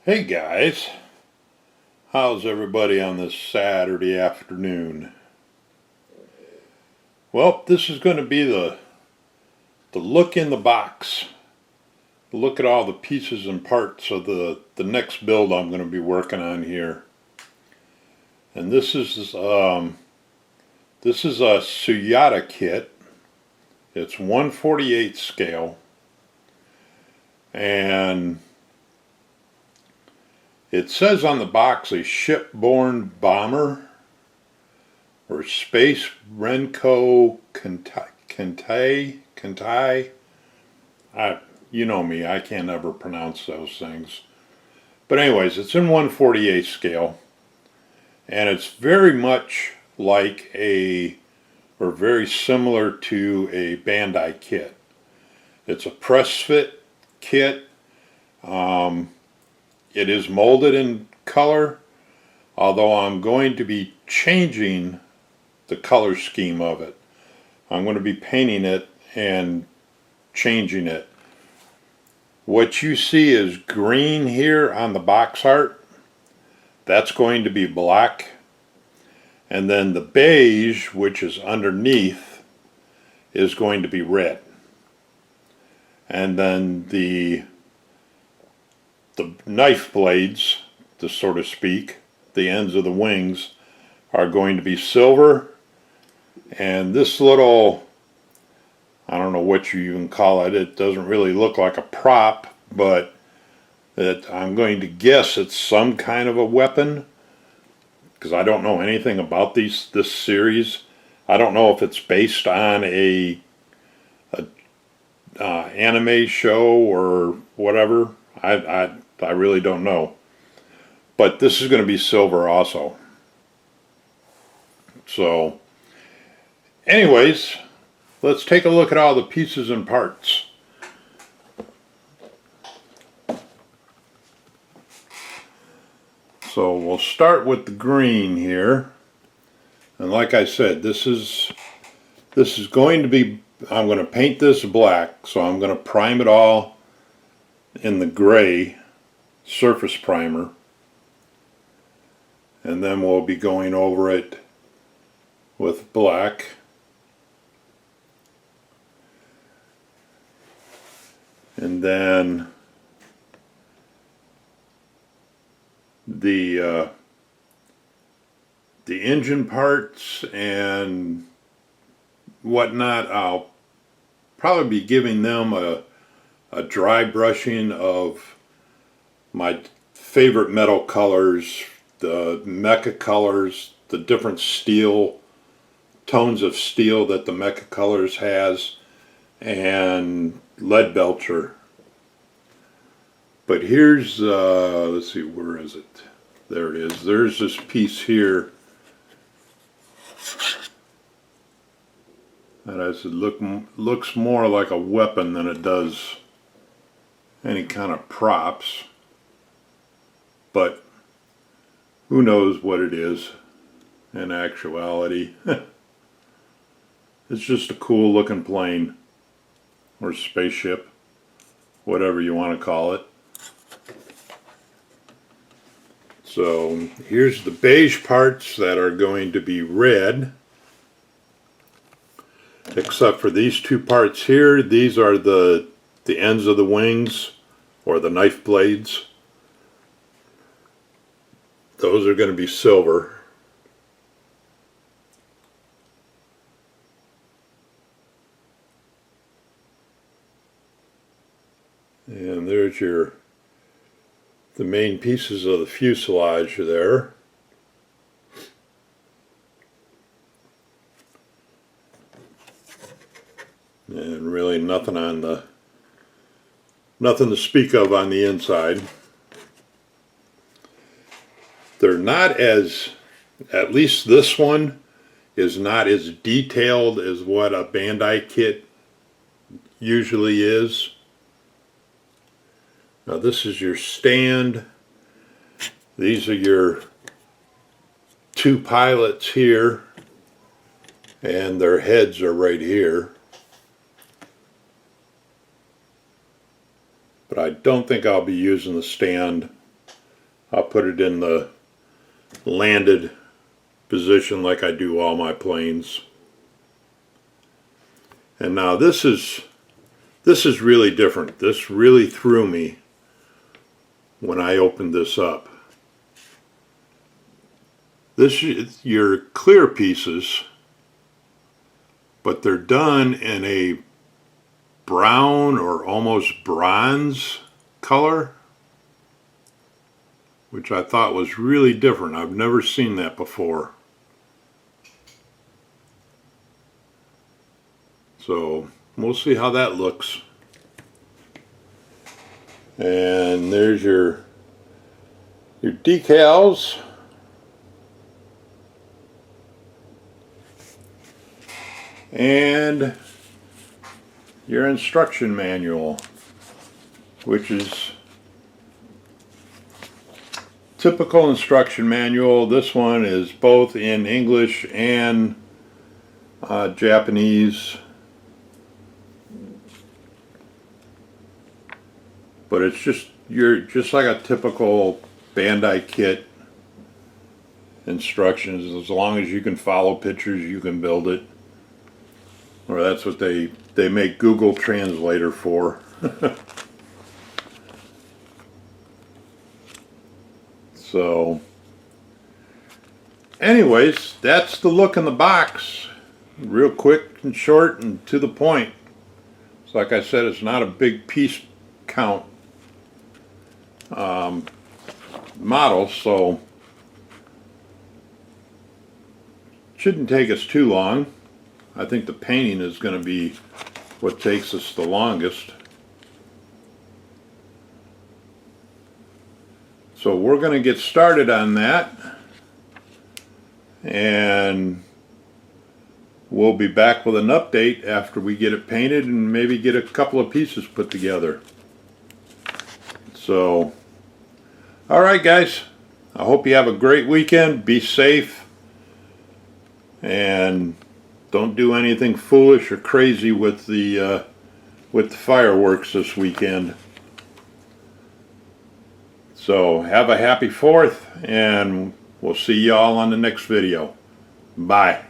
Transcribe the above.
Hey guys, how's everybody on this Saturday afternoon? Well, this is going to be the look in the box. Look at all the pieces and parts of the next build I'm going to be working on here. And this is a Suyata kit. It's 1/48 scale, and it says on the box a shipborne bomber or Space Renko Kentai. You know me, I can't ever pronounce those things. But anyways, it's in 1/48 scale, and it's very much like or very similar to a Bandai kit. It's a press fit kit. It is molded in color, although I'm going to be changing the color scheme of it. I'm going to be painting it and changing it. What you see is green here on the box art. That's going to be black. And then the beige, which is underneath, is going to be red. And then the knife blades, so to speak, the ends of the wings, are going to be silver. And this little, I don't know what you even call it, it doesn't really look like a prop, but I'm going to guess it's some kind of a weapon, because I don't know anything about this series. I don't know if it's based on a anime show or whatever. I really don't know. But this is going to be silver also. So, anyways, let's take a look at all the pieces and parts. So we'll start with the green here. And like I said, this is going to be, I'm going to paint this black, so I'm going to prime it all in the gray surface primer, and then we'll be going over it with black. And then the engine parts and whatnot, I'll probably be giving them a dry brushing of my favorite metal colors, the mecha colors, the different steel, tones of steel that the mecha colors has, and lead belcher. But here's, let's see, where is it? There it is. There's this piece here that I said looks more like a weapon than it does any kind of props. But who knows what it is in actuality. It's just a cool looking plane or spaceship, whatever you want to call it. So here's the beige parts that are going to be red, except for these two parts here. These are the ends of the wings, or the knife blades. Those are going to be silver. And there's the main pieces of the fuselage there. And really nothing to speak of on the inside. They're not at least this one is not as detailed as what a Bandai kit usually is. Now this is your stand. These are your two pilots here, and their heads are right here. But I don't think I'll be using the stand I'll put it in the landed position like I do all my planes. And now this is really different. This really threw me when I opened this up. This is your clear pieces, but they're done in a brown or almost bronze color, which I thought was really different. I've never seen that before. So we'll see how that looks. And there's your decals. And your instruction manual, which is typical instruction manual. This one is both in English and Japanese, but it's just like a typical Bandai kit instructions. As long as you can follow pictures, you can build it. Or that's what they make Google Translator for. So anyways, that's the look in the box. Real quick and short and to the point. So like I said, it's not a big piece count model, so shouldn't take us too long. I think the painting is going to be what takes us the longest. So we're going to get started on that, and we'll be back with an update after we get it painted and maybe get a couple of pieces put together. So, alright guys, I hope you have a great weekend. Be safe, and don't do anything foolish or crazy with the fireworks this weekend. So have a happy 4th, and we'll see y'all on the next video. Bye.